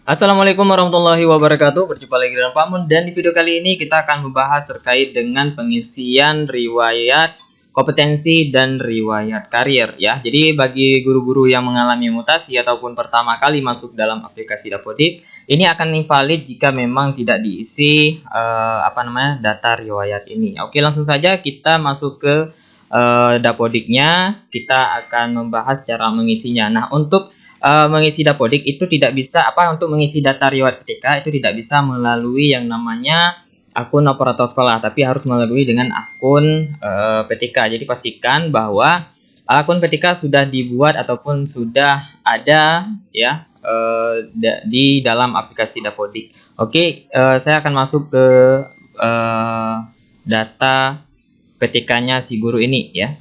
Assalamualaikum warahmatullahi wabarakatuh. Berjumpa lagi dengan Pak Mun, dan di video kali ini kita akan membahas terkait dengan pengisian riwayat kompetensi dan riwayat karir ya. Jadi bagi guru-guru yang mengalami mutasi ataupun pertama kali masuk dalam aplikasi Dapodik, ini akan invalid jika memang tidak diisi data riwayat ini. Oke, langsung saja kita masuk ke Dapodiknya. Kita akan membahas cara mengisinya. Nah, untuk mengisi Dapodik itu tidak bisa untuk mengisi data riwayat PTK itu tidak bisa melalui yang namanya akun operator sekolah, tapi harus melalui dengan akun PTK. Jadi pastikan bahwa akun PTK sudah dibuat ataupun sudah ada ya di dalam aplikasi Dapodik. Oke, saya akan masuk ke data PTK-nya si guru ini ya.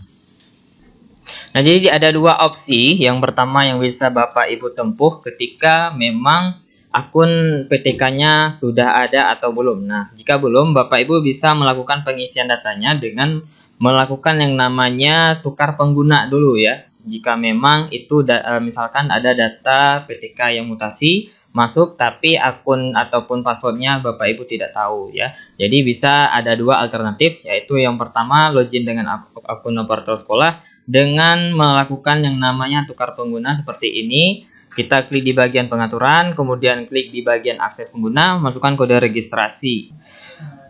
Nah, jadi ada dua opsi. Yang pertama yang bisa Bapak Ibu tempuh ketika memang akun PTK-nya sudah ada atau belum. Nah, jika belum, Bapak Ibu bisa melakukan pengisian datanya dengan melakukan yang namanya tukar pengguna dulu ya. Jika memang itu misalkan ada data PTK yang mutasi masuk tapi akun ataupun passwordnya Bapak Ibu tidak tahu ya. Jadi bisa ada dua alternatif, yaitu yang pertama login dengan akun operator sekolah dengan melakukan yang namanya tukar pengguna seperti ini. Kita klik di bagian pengaturan, kemudian klik di bagian akses pengguna, masukkan kode registrasi.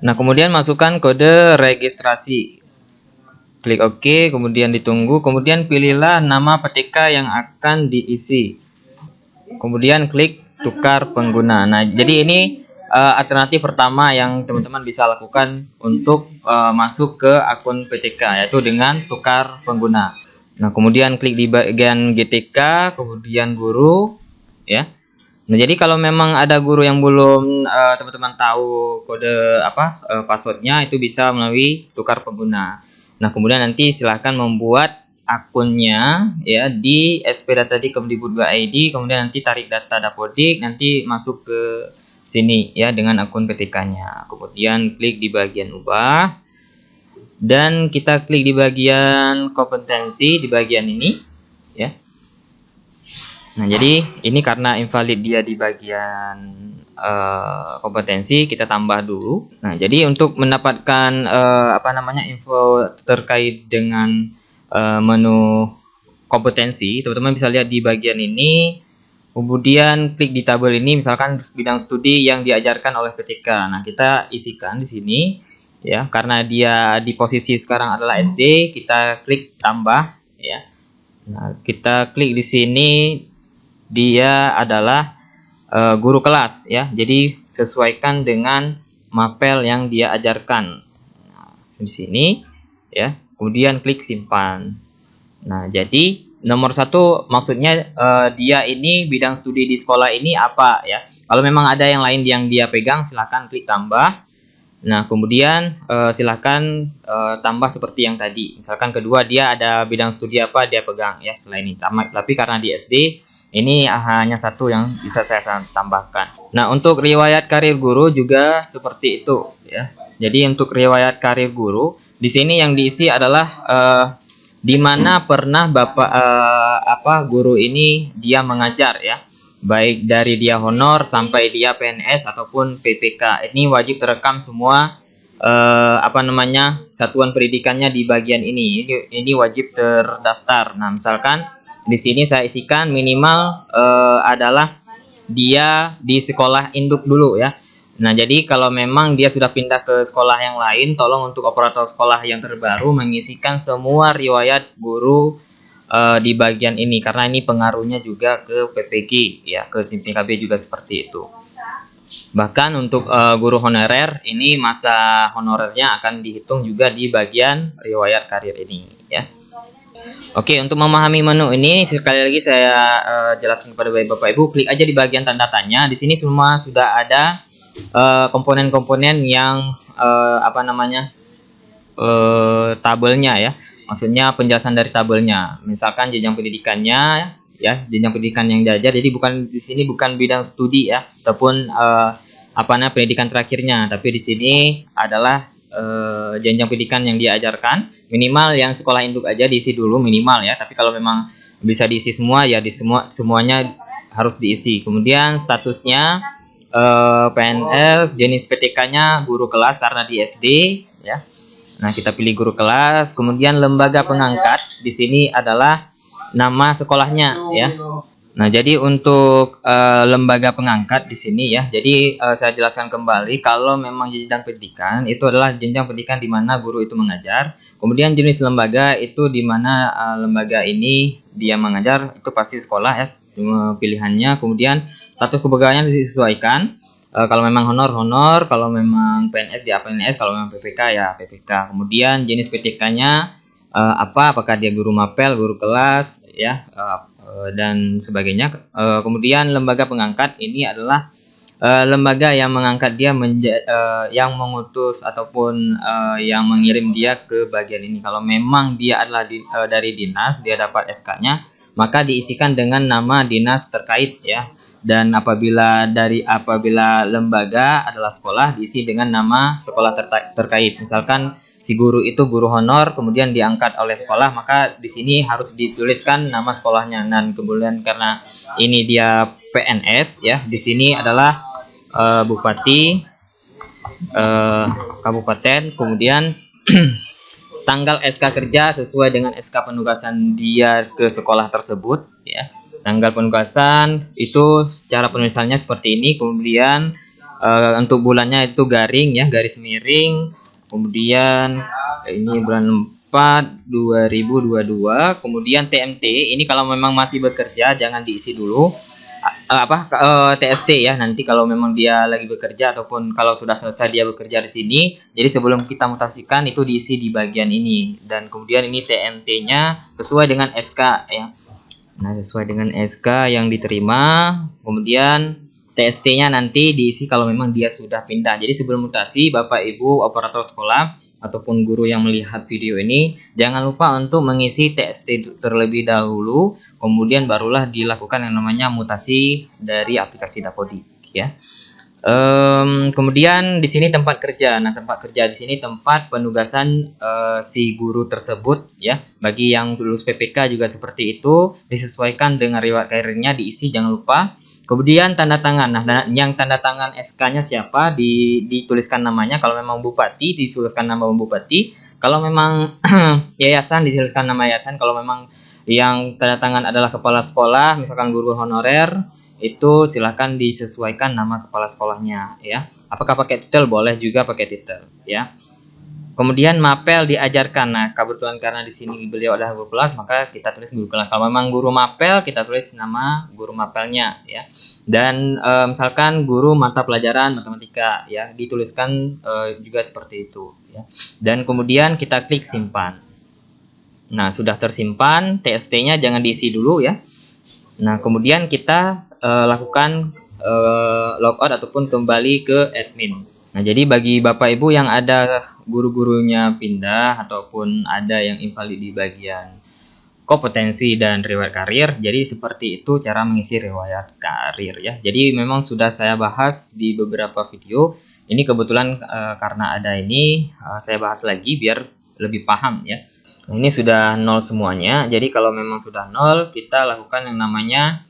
Nah, kemudian masukkan kode registrasi. Klik OK, kemudian ditunggu, kemudian pilihlah nama PTK yang akan diisi. Kemudian klik tukar pengguna. Nah, jadi ini alternatif pertama yang teman-teman bisa lakukan untuk masuk ke akun PTK, yaitu dengan tukar pengguna. Nah, kemudian klik di bagian GTK, kemudian guru ya. Nah, jadi kalau memang ada guru yang belum teman-teman tahu kode passwordnya, itu bisa melalui tukar pengguna. Nah, kemudian nanti silahkan membuat akunnya ya di spdata.kemdikbud.id, kemudian nanti tarik data Dapodik, nanti masuk ke sini ya dengan akun PTK-nya. Kemudian klik di bagian ubah dan kita klik di bagian kompetensi di bagian ini ya. Nah, jadi ini karena invalid dia di bagian kompetensi, kita tambah dulu. Nah, jadi untuk mendapatkan info terkait dengan menu kompetensi, teman-teman bisa lihat di bagian ini. Kemudian klik di tabel ini, misalkan bidang studi yang diajarkan oleh PTK. Nah, kita isikan di sini ya, karena dia di posisi sekarang adalah SD, kita klik tambah ya. Nah, kita klik di sini, dia adalah guru kelas ya. Jadi sesuaikan dengan mapel yang dia ajarkan. Nah, di sini ya. Kemudian klik simpan. Nah, jadi nomor 1 maksudnya dia ini bidang studi di sekolah ini apa ya. Kalau memang ada yang lain yang dia pegang, silahkan klik tambah. Nah, kemudian silahkan tambah seperti yang tadi. Misalkan kedua dia ada bidang studi apa dia pegang ya selain ini. Tapi karena di SD ini hanya satu yang bisa saya tambahkan. Nah, untuk riwayat karir guru juga seperti itu ya. Jadi untuk riwayat karir guru di sini yang diisi adalah di mana pernah Bapak guru ini dia mengajar ya. Baik dari dia honor sampai dia PNS ataupun PPK. Ini wajib terekam semua satuan pendidikannya di bagian ini. Ini wajib terdaftar. Nah, misalkan di sini saya isikan minimal adalah dia di sekolah induk dulu ya. Nah, jadi kalau memang dia sudah pindah ke sekolah yang lain, tolong untuk operator sekolah yang terbaru mengisikan semua riwayat guru di bagian ini, karena ini pengaruhnya juga ke PPG ya, ke SIM PKB juga seperti itu. Bahkan untuk guru honorer ini masa honorernya akan dihitung juga di bagian riwayat karir ini ya. Oke, untuk memahami menu ini sekali lagi saya jelaskan kepada Bapak Ibu, klik aja di bagian tanda tanya. Di sini semua sudah ada komponen-komponen yang tabelnya ya. Maksudnya penjelasan dari tabelnya. Misalkan jenjang pendidikannya ya, jenjang pendidikan yang diajar. Jadi di sini bukan bidang studi ya, ataupun pendidikan terakhirnya, tapi di sini adalah jenjang pendidikan yang diajarkan. Minimal yang sekolah induk aja diisi dulu minimal ya. Tapi kalau memang bisa diisi semua ya, semuanya harus diisi. Kemudian statusnya PNS, jenis PTK-nya guru kelas karena di SD ya. Nah, kita pilih guru kelas. Kemudian lembaga pengangkat di sini adalah nama sekolahnya ya. Nah, jadi untuk lembaga pengangkat di sini ya. Jadi saya jelaskan kembali, kalau memang jenjang pendidikan itu adalah jenjang pendidikan di mana guru itu mengajar. Kemudian jenis lembaga itu di mana lembaga ini dia mengajar, itu pasti sekolah ya pilihannya. Kemudian status kepegawaiannya disesuaikan. Kalau memang honor, kalau memang PNS dia PNS, kalau memang PPK ya PPK. Kemudian jenis PTK-nya apakah dia guru mapel, guru kelas ya, dan sebagainya. Kemudian lembaga pengangkat ini adalah lembaga yang mengangkat dia yang mengutus ataupun yang mengirim dia ke bagian ini. Kalau memang dia adalah dari dinas, dia dapat SK-nya, maka diisikan dengan nama dinas terkait ya. Dan apabila lembaga adalah sekolah, diisi dengan nama sekolah terkait. Misalkan si guru itu guru honor, kemudian diangkat oleh sekolah, maka di sini harus dituliskan nama sekolahnya. Dan kemudian karena ini dia PNS ya, di sini adalah bupati kabupaten, kemudian tanggal SK kerja sesuai dengan SK penugasan dia ke sekolah tersebut ya. Tanggal penugasan itu cara penulisannya seperti ini. Kemudian untuk bulannya itu garing ya, garis miring. Kemudian ini bulan 4 2022. Kemudian TMT ini kalau memang masih bekerja jangan diisi dulu. TST ya, nanti kalau memang dia lagi bekerja ataupun kalau sudah selesai dia bekerja di sini. Jadi sebelum kita mutasikan itu diisi di bagian ini. Dan kemudian ini TMT-nya sesuai dengan SK ya. Nah, sesuai dengan SK yang diterima. Kemudian TST-nya nanti diisi kalau memang dia sudah pindah. Jadi sebelum mutasi, Bapak Ibu operator sekolah ataupun guru yang melihat video ini, jangan lupa untuk mengisi TST terlebih dahulu, kemudian barulah dilakukan yang namanya mutasi dari aplikasi Dapodik ya. Kemudian di sini tempat kerja. Nah, tempat kerja di sini tempat penugasan si guru tersebut ya. Bagi yang lulus PPK juga seperti itu, disesuaikan dengan riwayat karirnya, diisi jangan lupa. Kemudian tanda tangan. Nah, yang tanda tangan SK-nya siapa dituliskan namanya. Kalau memang bupati dituliskan nama bupati. Kalau memang yayasan dituliskan nama yayasan. Kalau memang yang tanda tangan adalah kepala sekolah, misalkan guru honorer, itu silahkan disesuaikan nama kepala sekolahnya ya. Apakah pakai titel? Boleh juga pakai titel ya. Kemudian mapel diajarkan. Nah, kebetulan karena di sini beliau adalah guru kelas, maka kita tulis guru kelas. Kalau memang guru mapel, kita tulis nama guru mapelnya ya. Dan misalkan guru mata pelajaran matematika ya, dituliskan juga seperti itu ya. Dan kemudian kita klik simpan. Nah, sudah tersimpan, TST-nya jangan diisi dulu ya. Nah, kemudian kita lakukan logout ataupun kembali ke admin. Nah, jadi bagi Bapak Ibu yang ada guru-gurunya pindah ataupun ada yang invalid di bagian kompetensi dan riwayat karir, jadi seperti itu cara mengisi riwayat karir ya. Jadi memang sudah saya bahas di beberapa video. Ini kebetulan karena ada ini saya bahas lagi biar lebih paham ya. Nah, ini sudah 0 semuanya. Jadi kalau memang sudah 0, kita lakukan yang namanya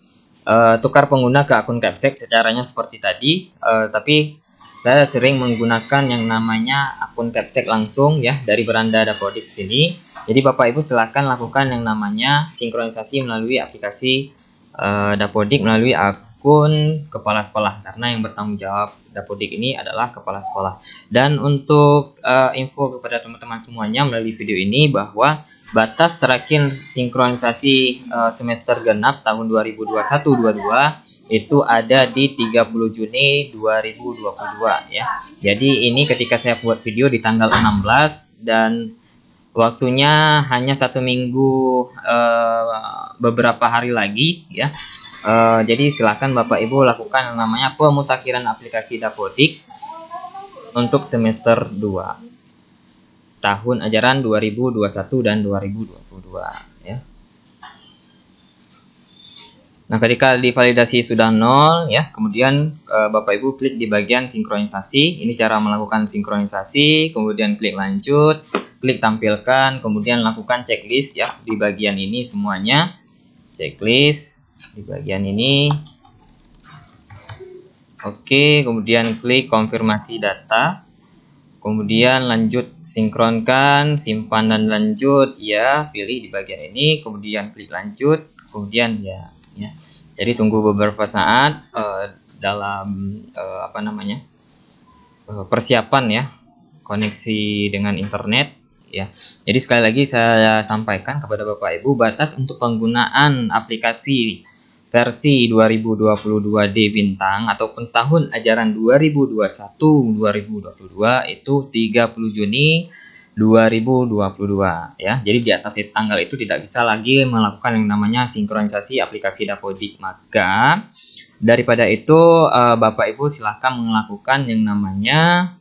tukar pengguna ke akun Capsek. Caranya seperti tadi, tapi saya sering menggunakan yang namanya akun Capsek langsung ya dari beranda Dapodik sini. Jadi Bapak Ibu silahkan lakukan yang namanya sinkronisasi melalui aplikasi Dapodik melalui akun kepala sekolah, karena yang bertanggung jawab Dapodik ini adalah kepala sekolah. Dan untuk info kepada teman-teman semuanya melalui video ini bahwa batas terakhir sinkronisasi semester genap tahun 2021-22 itu ada di 30 Juni 2022 ya. Jadi ini ketika saya buat video di tanggal 16 dan waktunya hanya 1 minggu beberapa hari lagi ya. Jadi silakan Bapak Ibu lakukan yang namanya pemutakhiran aplikasi Dapodik untuk semester 2 tahun ajaran 2021 dan 2022 ya. Nah, ketika divalidasi sudah 0 ya, kemudian Bapak Ibu klik di bagian sinkronisasi. Ini cara melakukan sinkronisasi, kemudian klik lanjut, klik tampilkan, kemudian lakukan checklist ya di bagian ini semuanya. Checklist di bagian ini. Oke, kemudian klik konfirmasi data. Kemudian lanjut sinkronkan, simpan dan lanjut, ya, pilih di bagian ini, kemudian klik lanjut, kemudian ya. Jadi tunggu beberapa saat dalam persiapan ya, koneksi dengan internet ya. Jadi sekali lagi saya sampaikan kepada Bapak Ibu, batas untuk penggunaan aplikasi versi 2022D Bintang ataupun tahun ajaran 2021-2022 itu 30 Juni 2022 ya. Jadi di atas tanggal itu tidak bisa lagi melakukan yang namanya sinkronisasi aplikasi Dapodik. Maka daripada itu Bapak Ibu silahkan melakukan yang namanya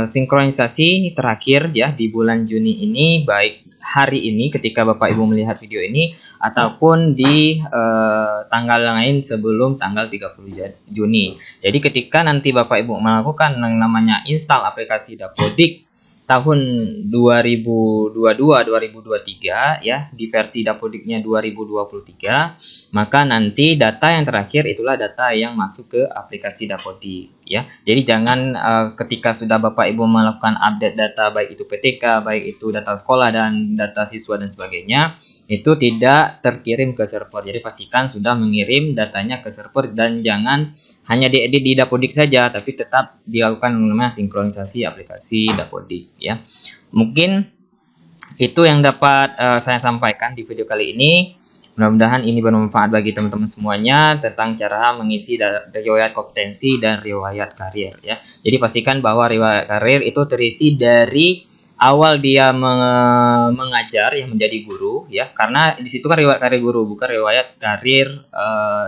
sinkronisasi terakhir ya di bulan Juni ini, baik hari ini ketika Bapak Ibu melihat video ini ataupun di tanggal lain sebelum tanggal 30 Juni. Jadi ketika nanti Bapak Ibu melakukan yang namanya install aplikasi Dapodik tahun 2022-2023 ya, di versi Dapodiknya 2023, maka nanti data yang terakhir itulah data yang masuk ke aplikasi Dapodik ya. Jadi jangan ketika sudah Bapak Ibu melakukan update data, baik itu PTK, baik itu data sekolah dan data siswa dan sebagainya, itu tidak terkirim ke server. Jadi pastikan sudah mengirim datanya ke server dan jangan hanya diedit di Dapodik saja, tapi tetap dilakukan namanya sinkronisasi aplikasi Dapodik ya. Mungkin itu yang dapat saya sampaikan di video kali ini. Mudah-mudahan ini bermanfaat bagi teman-teman semuanya tentang cara mengisi riwayat kompetensi dan riwayat karir ya. Jadi pastikan bahwa riwayat karir itu terisi dari awal dia mengajar ya, menjadi guru ya, karena di situ kan riwayat karir guru, bukan riwayat karir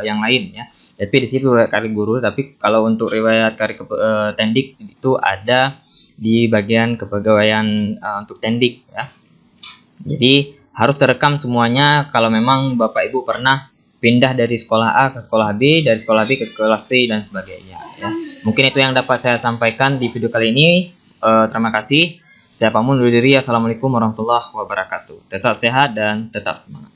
yang lain ya. Tapi di situ riwayat karir guru, tapi kalau untuk riwayat karir tendik itu ada di bagian kepegawaian untuk tendik ya. Jadi harus terekam semuanya kalau memang Bapak Ibu pernah pindah dari sekolah A ke sekolah B, dari sekolah B ke sekolah C dan sebagainya ya. Mungkin itu yang dapat saya sampaikan di video kali ini. Terima kasih. Saya pamit undur diri. Assalamualaikum warahmatullahi wabarakatuh. Tetap sehat dan tetap semangat.